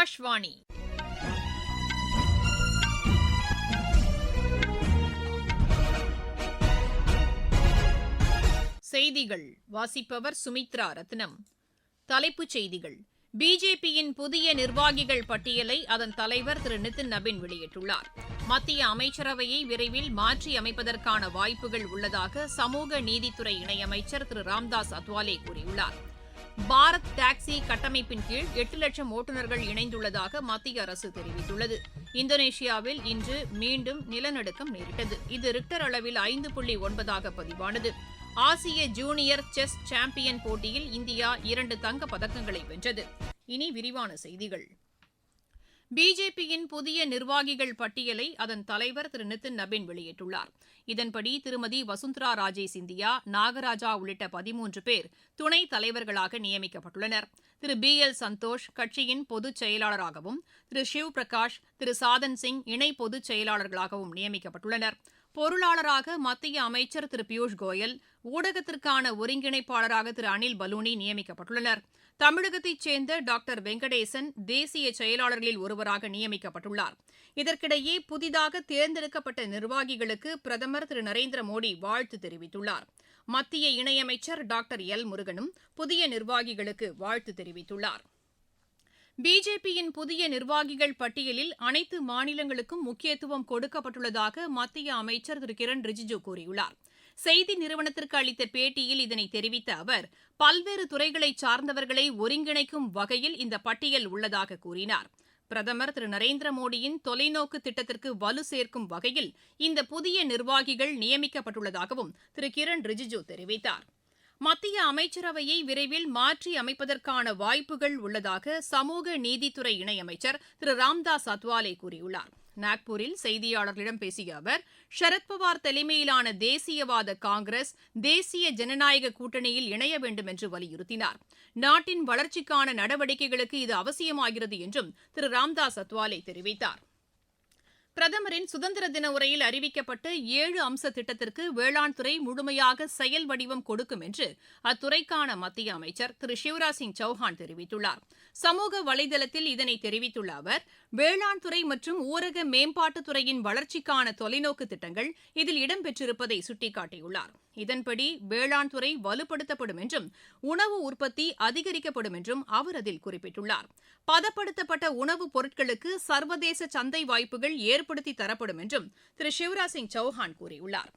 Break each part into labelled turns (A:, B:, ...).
A: ஆகாஷ்வாணி. செய்திகள் வாசிப்பவர் சுமித்ரா ரத்னம். தலைப்புச் செய்திகள். பிஜேபியின் புதிய நிர்வாகிகள் பட்டியலை அதன் தலைவர் திரு நிதின் நபின் வெளியிட்டுள்ளார். மத்திய அமைச்சரவையை விரைவில் மாற்றியமைப்பதற்கான வாய்ப்புகள் உள்ளதாக சமூக நீதித்துறை இணையமைச்சர் திரு ராம்தாஸ் அத்வாலே கூறியுள்ளார். பாரத் டாக்ஸி கட்டமைப்பின் கீழ் 8 லட்சம் ஓட்டுநர்கள் இணைந்துள்ளதாக மத்திய அரசு தெரிவித்துள்ளது. இந்தோனேஷியாவில் இன்று மீண்டும் நிலநடுக்கம் நேரிட்டது. இது ரிக்டர் அளவில் 5.9 பதிவானது. ஆசிய ஜூனியர் செஸ் சாம்பியன் போட்டியில் இந்தியா 2 தங்கப் பதக்கங்களை வென்றது. இனி விரிவான செய்திகள். பிஜேபியின் புதிய நிர்வாகிகள் பட்டியலை அதன் தலைவர் திரு நிதின் நபின் வெளியிட்டுள்ளார். இதன்படி திருமதி வசுந்தரா ராஜே சிந்தியா, நாகராஜா உள்ளிட்ட 13 பேர் துணைத் தலைவர்களாக நியமிக்கப்பட்டுள்ளனர். திரு BL சந்தோஷ் கட்சியின் பொதுச் செயலாளராகவும், திரு ஷிவ் பிரகாஷ், திரு சாதன் சிங் இணை பொதுச் செயலாளர்களாகவும் நியமிக்கப்பட்டுள்ளனர். பொருளாளராக மத்திய அமைச்சர் திரு பியூஷ் கோயல், ஊடகத்திற்கான ஒருங்கிணைப்பாளராக திரு அனில் பலூனி நியமிக்கப்பட்டுள்ளனர். தமிழகத்தைச் சேர்ந்த டாக்டர் வெங்கடேசன் தேசிய செயலாளர்களில் ஒருவராக நியமிக்கப்பட்டுள்ளார். இதற்கிடையே புதிதாக தேர்ந்தெடுக்கப்பட்ட நிர்வாகிகளுக்கு பிரதமர் திரு நரேந்திர மோடி வாழ்த்து தெரிவித்துள்ளார். மத்திய இணையமைச்சர் டாக்டர் எல் முருகனும் புதிய நிர்வாகிகளுக்கு வாழ்த்து தெரிவித்துள்ளார். பிஜேபியின் புதிய நிர்வாகிகள் பட்டியலில் அனைத்து மாநிலங்களுக்கும் முக்கியத்துவம் கொடுக்கப்பட்டுள்ளதாக மத்திய அமைச்சர் திரு கிரண் ரிஜிஜூ கூறியுள்ளார். செய்தி நிறுவனத்திற்கு அளித்த பேட்டியில் இதனை தெரிவித்த அவர், பல்வேறு துறைகளைச் சார்ந்தவர்களை ஒருங்கிணைக்கும் வகையில் இந்த பட்டியல் உள்ளதாக கூறினார். பிரதமர் திரு நரேந்திர மோடியின் தொலைநோக்கு திட்டத்திற்கு வலு சேர்க்கும் வகையில் இந்த புதிய நிர்வாகிகள் நியமிக்கப்பட்டுள்ளதாகவும் திரு கிரண் ரிஜிஜூ தெரிவித்தார். மத்திய அமைச்சரவையை விரைவில் மாற்றி அமைப்பதற்கான வாய்ப்புகள் உள்ளதாக சமூக நீதித்துறை இணையமைச்சர் திரு ராம்தாஸ் அத்வாலே கூறியுள்ளார். நாக்பூரில் செய்தியாளர்களிடம் பேசிய அவர், சரத்பவார் தலைமையிலான தேசியவாத காங்கிரஸ் தேசிய ஜனநாயக கூட்டணியில் இணைய வேண்டும் என்று வலியுறுத்தினார். நாட்டின் வளர்ச்சிக்கான நடவடிக்கைகளுக்கு இது அவசியமாகிறது என்றும் திரு ராம்தாஸ் அத்வாலே தெரிவித்தார். பிரதமரின் சுதந்திர தின உரையில் அறிவிக்கப்பட்ட 7 அம்ச திட்டத்திற்கு வேளாண் துறை முழுமையாக செயல் வடிவம் கொடுக்கும் என்று அத்துறைக்கான மத்திய அமைச்சர் திரு சிவராஜ் சிங் சௌஹான் தெரிவித்துள்ளார். சமூக வலைதளத்தில் இதனை தெரிவித்துள்ள அவர், வேளாண் துறை மற்றும் ஊரக மேம்பாட்டுத்துறையின் வளர்ச்சிக்கான தொலைநோக்கு திட்டங்கள் இதில் இடம்பெற்றிருப்பதை சுட்டிக்காட்டியுள்ளார். இதன்படி வேளாண் துறை வலுப்படுத்தப்படும் என்றும் உணவு உற்பத்தி அதிகரிக்கப்படும் என்றும் அவர் அதில் குறிப்பிட்டுள்ளார். பதப்படுத்தப்பட்ட உணவுப் பொருட்களுக்கு சர்வதேச சந்தை வாய்ப்புகள் ஏற்படுத்தி தரப்படும் என்றும் திரு சிவராஜ் சிங் சௌஹான் கூறியுள்ளார்.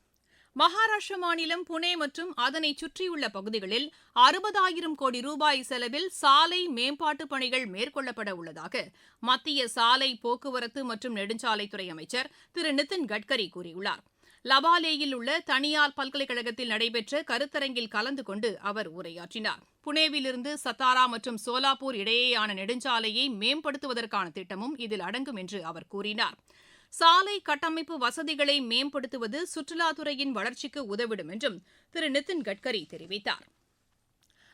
A: மகாராஷ்டிர மாநிலம் புனே மற்றும் அதனை சுற்றியுள்ள பகுதிகளில் 60,000 கோடி ரூபாய் செலவில் சாலை மேம்பாட்டுப் பணிகள் மேற்கொள்ளப்பட உள்ளதாக மத்திய சாலை போக்குவரத்து மற்றும் நெடுஞ்சாலைத்துறை அமைச்சர் திரு நிதின் கட்கரி கூறியுள்ளார். லபாலேயில் உள்ள தனியார் பல்கலைக்கழகத்தில் நடைபெற்ற கருத்தரங்கில் கலந்து கொண்டு அவர் உரையாற்றினார். புனேவிலிருந்து சத்தாரா மற்றும் சோலாப்பூர் இடையேயான நெடுஞ்சாலையை மேம்படுத்துவதற்கான திட்டமும் இதில் அடங்கும் என்று அவர் கூறினார். சாலை கட்டமைப்பு வசதிகளை மேம்படுத்துவது சுற்றுலாத்துறையின் வளர்ச்சிக்கு உதவிடும் என்றும் திரு நிதின் கட்கரி தெரிவித்தார்.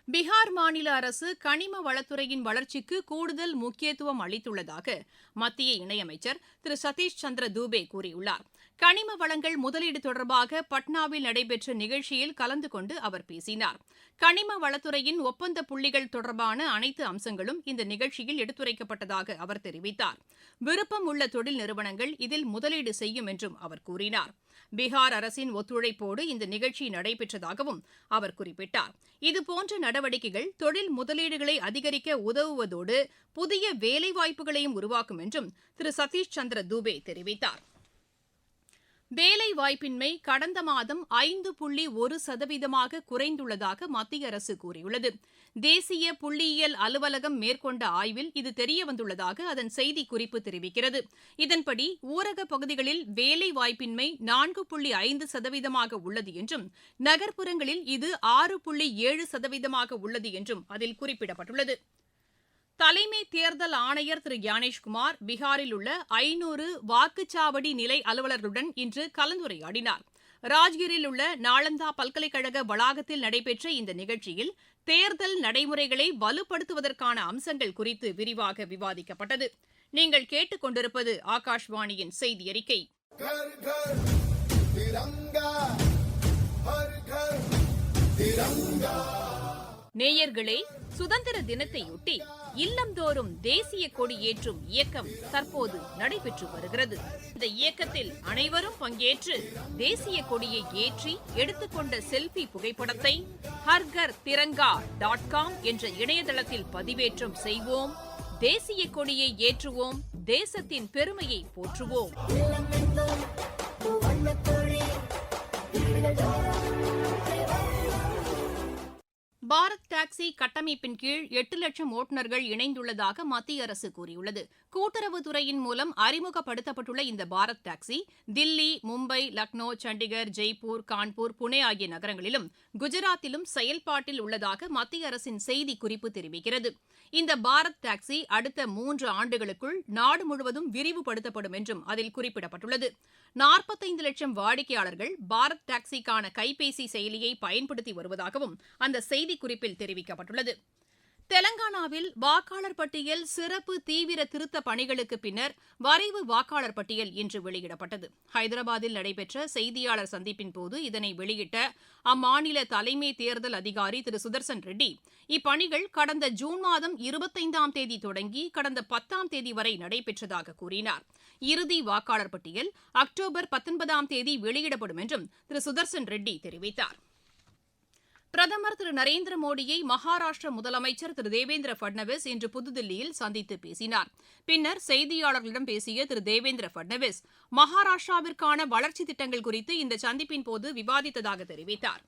A: பீகார் மாநில அரசு கனிம வளத்துறையின் வளர்ச்சிக்கு கூடுதல் முக்கியத்துவம் அளித்துள்ளதாக மத்திய இணையமைச்சர் திரு சதீஷ் சந்திர தூபே கூறியுள்ளார். கனிம வளங்கள் முதலீடு தொடர்பாக பட்னாவில் நடைபெற்ற நிகழ்ச்சியில் கலந்து கொண்டு அவர் பேசினார். கனிம வளத்துறையின் ஒப்பந்த புள்ளிகள் தொடர்பான அனைத்து அம்சங்களும் இந்த நிகழ்ச்சியில் எடுத்துரைக்கப்பட்டதாக அவர் தெரிவித்தார். விருப்பம் உள்ள தொழில் நிறுவனங்கள் இதில் முதலீடு செய்யும் என்றும் அவர் கூறினார். பீகார் அரசின் ஒத்துழைப்போடு இந்த நிகழ்ச்சி நடைபெற்றதாகவும் அவர் குறிப்பிட்டார். இதுபோன்ற நடவடிக்கைகள் தொழில் முதலீடுகளை அதிகரிக்க உதவுவதோடு புதிய வேலைவாய்ப்புகளையும் உருவாக்கும் என்றும் திரு சதீஷ் சந்திர தூபே தெரிவித்தார். வேலைவாய்ப்பின்மை கடந்த மாதம் 5.1% குறைந்துள்ளதாக மத்திய அரசு கூறியுள்ளது. தேசிய புள்ளியியல் அலுவலகம் மேற்கொண்ட ஆய்வில் இது தெரியவந்துள்ளதாக அதன் செய்திக்குறிப்பு தெரிவிக்கிறது. இதன்படி ஊரக பகுதிகளில் வேலைவாய்ப்பின்மை 4.5% உள்ளது என்றும், நகர்ப்புறங்களில் இது 6.7% உள்ளது என்றும் அதில் குறிப்பிடப்பட்டுள்ளது. தலைமை தேர்தல் ஆணையர் திரு ஞானேஷ்குமார் பீகாரில் உள்ள 500 வாக்குச்சாவடி நிலை அலுவலர்களுடன் இன்று கலந்துரையாடினார். ராஜ்கிரில் உள்ள நாளந்தா பல்கலைக்கழக வளாகத்தில் நடைபெற்ற இந்த நிகழ்ச்சியில் தேர்தல் நடைமுறைகளை வலுப்படுத்துவதற்கான அம்சங்கள் குறித்து விரிவாக விவாதிக்கப்பட்டது. நீங்கள் கேட்டுக் கொண்டிருப்பது ஆகாஷ்வாணியின் செய்தி அறிக்கை. நேயர்களே, சுதந்திர தினத்தையொட்டி இல்லந்தோறும் தேசிய கொடி ஏற்றும் இயக்கம் தற்போது நடைபெற்று வருகிறது. இந்த இயக்கத்தில் அனைவரும் பங்கேற்று தேசிய கொடியை ஏற்றி எடுத்துக்கொண்ட செல்ஃபி புகைப்படத்தை harghar.com என்ற இணையதளத்தில் பதிவேற்றம் செய்வோம். தேசிய கொடியை ஏற்றுவோம். தேசத்தின் பெருமையை போற்றுவோம். பாரத் டாக்ஸி கட்டமைப்பின் கீழ் 8 லட்சம் ஓட்டுநர்கள் இணைந்துள்ளதாக மத்திய அரசு கூறியுள்ளது. கூட்டுறவுத்துறையின் மூலம் அறிமுகப்படுத்தப்பட்டுள்ள இந்த பாரத் டாக்ஸி தில்லி, மும்பை, லக்னோ, சண்டிகர், ஜெய்ப்பூர், கான்பூர், புனே ஆகிய நகரங்களிலும் குஜராத்திலும் செயல்பாட்டில் உள்ளதாக மத்திய அரசின் செய்திக்குறிப்பு தெரிவிக்கிறது. இந்த பாரத் டாக்ஸி அடுத்த 3 ஆண்டுகளுக்குள் நாடு முழுவதும் விரிவுபடுத்தப்படும் என்றும் அதில் குறிப்பிடப்பட்டுள்ளது. 45 லட்சம் வாடிக்கையாளர்கள் பாரத் டாக்ஸிக்கான கைபேசி செயலியை பயன்படுத்தி வருவதாகவும் அந்த செய்திக்குறிப்பில் தெரிவிக்கப்பட்டுள்ளது. தெலங்கானாவில் வாக்காளர் பட்டியல் சிறப்பு தீவிர திருத்த பணிகளுக்கு பின்னர் வரைவு வாக்காளர் பட்டியல் இன்று வெளியிடப்பட்டது. ஹைதராபாத்தில் நடைபெற்ற செய்தியாளர் சந்திப்பின் போது இதனை வெளியிட்ட அம்மாநில தலைமை தேர்தல் அதிகாரி திரு சுதர்சன் ரெட்டி, இப்பணிகள் கடந்த ஜூன் மாதம் 25ஆம் தேதி தொடங்கி கடந்த 10ஆம் தேதி வரை நடைபெற்றதாக கூறினார். இறுதி வாக்காளர் பட்டியல் அக்டோபர் 19ஆம் தேதி வெளியிடப்படும் என்றும் திரு சுதர்சன் ரெட்டி தெரிவித்தார். பிரதமர் திரு நரேந்திர மோடியை மகாராஷ்டிர முதலமைச்சர் திரு தேவேந்திர பட்னவிஸ் இன்று புதுதில்லியில் சந்தித்து பேசினார். பின்னர் செய்தியாளர்களிடம் பேசிய திரு தேவேந்திர பட்னவிஸ் மகாராஷ்டிராவிற்கான வளர்ச்சித் திட்டங்கள் குறித்து இந்த சந்திப்பின் போது விவாதித்ததாக தெரிவித்தார்.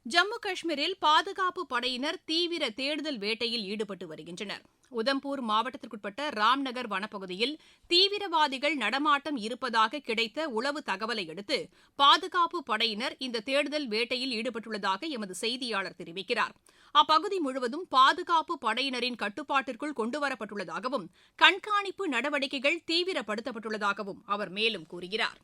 A: ஜம்மு காஷ்மீரில் பாதுகாப்பு படையினர் தீவிர தேடுதல் வேட்டையில் ஈடுபட்டு வருகின்றனர். உதம்பூர் மாவட்டத்திற்குட்பட்ட ராம்நகர் வனப்பகுதியில் தீவிரவாதிகள் நடமாட்டம் இருப்பதாக கிடைத்த உளவு தகவலை அடுத்து பாதுகாப்பு படையினர் இந்த தேடுதல் வேட்டையில் ஈடுபட்டுள்ளதாக எமது செய்தியாளர் தெரிவிக்கிறார். அப்பகுதி முழுவதும் பாதுகாப்பு படையினரின் கட்டுப்பாட்டிற்குள் கொண்டுவரப்பட்டுள்ளதாகவும் கண்காணிப்பு நடவடிக்கைகள் தீவிரப்படுத்தப்பட்டுள்ளதாகவும் அவர் மேலும் கூறுகிறார்.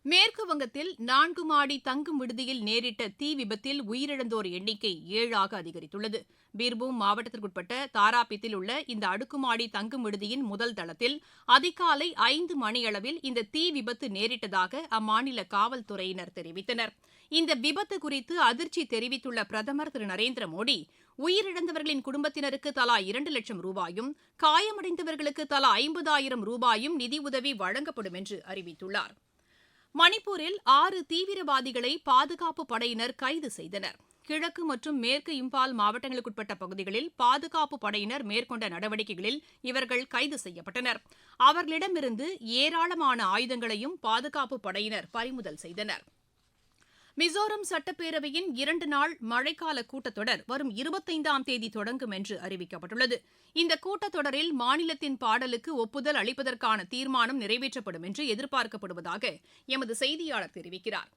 A: மேற்குவங்கத்தில் 4 மாடி தங்கும் விடுதியில் நேரிட்ட தீ விபத்தில் உயிரிழந்தோர் எண்ணிக்கை 7ஆக அதிகரித்துள்ளது. பீர்பூம் மாவட்டத்திற்குட்பட்ட தாராபித்தில் உள்ள இந்த அடுக்குமாடி தங்கும் விடுதியின் முதல் தளத்தில் அதிகாலை 5 மணியளவில் இந்த தீ விபத்து நேரிட்டதாக அம்மாநில காவல்துறையினர் தெரிவித்தனர். இந்த விபத்து குறித்து அதிர்ச்சி தெரிவித்துள்ள பிரதமர் திரு நரேந்திர மோடி, உயிரிழந்தவர்களின் குடும்பத்தினருக்கு தலா 2 லட்சம் ரூபாயும், காயமடைந்தவர்களுக்கு தலா 50,000 ரூபாயும் நிதியுதவி வழங்கப்படும் என்று அறிவித்துள்ளார். மணிப்பூரில் 6 தீவிரவாதிகளை பாதுகாப்பு படையினர் கைது செய்தனர். கிழக்கு மற்றும் மேற்கு இம்பால் மாவட்டங்களுக்குட்பட்ட பகுதிகளில் பாதுகாப்பு படையினர் மேற்கொண்ட நடவடிக்கைகளில் இவர்கள் கைது செய்யப்பட்டனர். அவர்களிடமிருந்து ஏராளமான ஆயுதங்களையும் பாதுகாப்பு படையினர் பறிமுதல் செய்தனர். மிசோரம் சட்டப்பேரவையின் 2 நாள் மழைக்கால கூட்டத்தொடர் வரும் 25ஆம் தேதி தொடங்கும் என்று அறிவிக்கப்பட்டுள்ளது. இந்த கூட்டத்தொடரில் மாநிலத்தின் பாடலுக்கு ஒப்புதல் அளிப்பதற்கான தீர்மானம் நிறைவேற்றப்படும் என்று எதிர்பார்க்கப்படுவதாக எமது செய்தியாளர் தெரிவிக்கிறார்.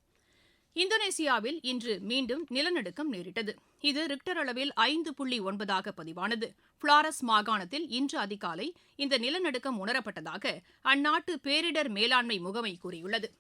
A: இந்தோனேசியாவில் இன்று மீண்டும் நிலநடுக்கம் நேரிட்டது. இது ரிக்டர் அளவில் 5.9 பதிவானது. பிளாரஸ் மாகாணத்தில் இன்று அதிகாலை இந்த நிலநடுக்கம் உணரப்பட்டதாக அந்நாட்டு பேரிடர் மேலாண்மை முகமை கூறியுள்ளது.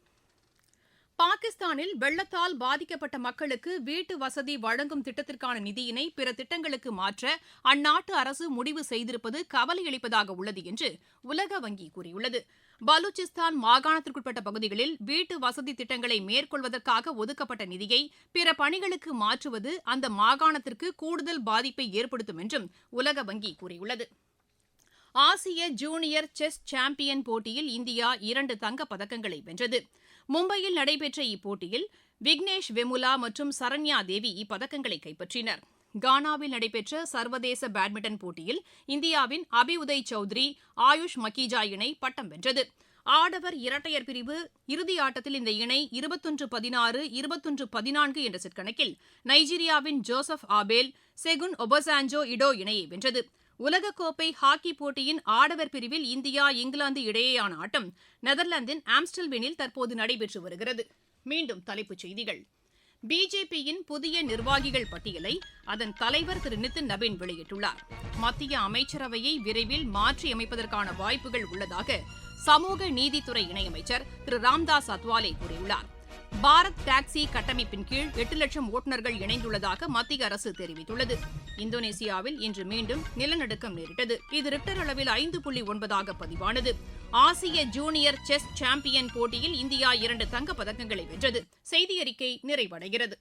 A: பாகிஸ்தானில் வெள்ளத்தால் பாதிக்கப்பட்ட மக்களுக்கு வீட்டு வசதி வழங்கும் திட்டத்திற்கான நிதியினை பிற திட்டங்களுக்கு மாற்ற அந்நாட்டு அரசு முடிவு செய்திருப்பது கவலையளிப்பதாக உள்ளது என்று உலக வங்கி கூறியுள்ளது. பலூச்சிஸ்தான் மாகாணத்திற்குட்பட்ட பகுதிகளில் வீட்டு வசதி திட்டங்களை மேற்கொள்வதற்காக ஒதுக்கப்பட்ட நிதியை பிற பணிகளுக்கு மாற்றுவது அந்த மாகாணத்திற்கு கூடுதல் பாதிப்பை ஏற்படுத்தும் என்றும் உலக வங்கி கூறியுள்ளது. ஆசிய ஜூனியர் செஸ் சாம்பியன் போட்டியில் இந்தியா 2 தங்கப் பதக்கங்களை வென்றது. மும்பையில் நடைபெற்ற இப்போட்டியில் விக்னேஷ் வெமுலா மற்றும் சரண்யா தேவி இப்பதக்கங்களை கைப்பற்றினர். கானாவில் நடைபெற்ற சர்வதேச பேட்மிண்டன் போட்டியில் இந்தியாவின் அபிஉதய் சௌத்ரி, ஆயுஷ் மக்கீஜா இணை பட்டம் வென்றது. ஆடவர் இரட்டையர் பிரிவு இறுதி ஆட்டத்தில் இந்த இணை 21-16, 21-14 என்ற செட் கணக்கில் நைஜீரியாவின் ஜோசப் ஆபேல், செகுன் ஒபசான்ஜோ இடோ இணையை வென்றது. உலகக்கோப்பை ஹாக்கி போட்டியின் ஆடவர் பிரிவில் இந்தியா, இங்கிலாந்து இடையேயான ஆட்டம் நெதர்லாந்தின் ஆம்ஸ்டல்வேனில் தற்போது நடைபெற்று வருகிறது. மீண்டும் தலைப்புச் செய்திகள். பிஜேபியின் புதிய நிர்வாகிகள் பட்டியலை அதன் தலைவர் திரு நிதின் நபீன் வெளியிட்டுள்ளார். மத்திய அமைச்சரவையை விரைவில் மாற்றியமைப்பதற்கான வாய்ப்புகள் உள்ளதாக சமூக நீதித்துறை இணையமைச்சர் திரு ராம்தாஸ் அத்வாலே கூறியுள்ளார். பாரத் டாக்ஸி கட்டமைப்பின் கீழ் 8 லட்சம் ஓட்டுநர்கள் இணைந்துள்ளதாக மத்திய அரசு தெரிவித்துள்ளது. இந்தோனேசியாவில் இன்று மீண்டும் நிலநடுக்கம் நேரிட்டது. இது ரிக்டர் அளவில் 5.9 பதிவானது. ஆசிய ஜூனியர் செஸ் சாம்பியன் போட்டியில் இந்தியா 2 தங்கப் பதக்கங்களை வென்றது. செய்தியறிக்கை நிறைவடைகிறது.